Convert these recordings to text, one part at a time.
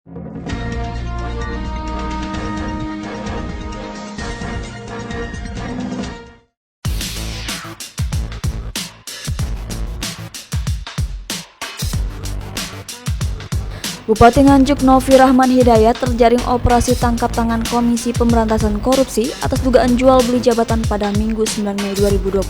Bupati Nganjuk Novi Rahman Hidayat terjaring operasi tangkap tangan Komisi Pemberantasan Korupsi atas dugaan jual beli jabatan pada Minggu 9 Mei 2021.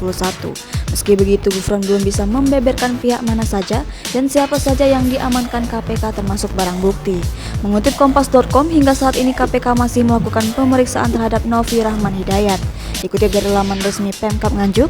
Meski begitu, Gufron belum bisa membeberkan pihak mana saja dan siapa saja yang diamankan KPK termasuk barang bukti. Mengutip Kompas.com, hingga saat ini KPK masih melakukan pemeriksaan terhadap Novi Rahman Hidayat. Dikutip dari laman resmi Pemkab Nganjuk,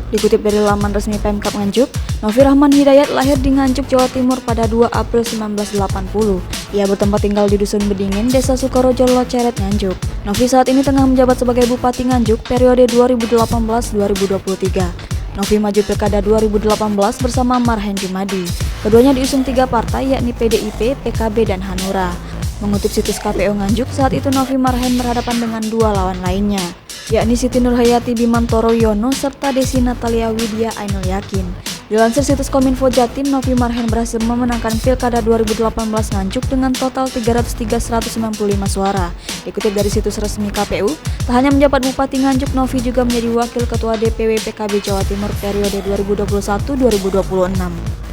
Novi Rahman Hidayat lahir di Nganjuk, Jawa Timur pada 2 April 1980. Ia bertempat tinggal di Dusun Bedingin, Desa Sukorejo, Loceret, Nganjuk. Novi saat ini tengah menjabat sebagai Bupati Nganjuk periode 2018-2023. Novi maju Pilkada 2018 bersama Marhen Jumadi. Keduanya diusung 3 partai yakni PDIP, PKB, dan Hanura. Mengutip situs KPU Nganjuk, saat itu Novi Marhen berhadapan dengan 2 lawan lainnya, yakni Siti Nurhayati Bimantoro Yono serta Desi Natalia Widya Ainul Yakin. Dilansir situs Kominfo Jatim, Novi Marhen berhasil memenangkan Pilkada 2018 Nganjuk dengan total 303.195 suara. Dikutip dari situs resmi KPU, tak hanya menjabat Bupati Nganjuk, Novi juga menjadi Wakil Ketua DPW PKB Jawa Timur periode 2021-2026.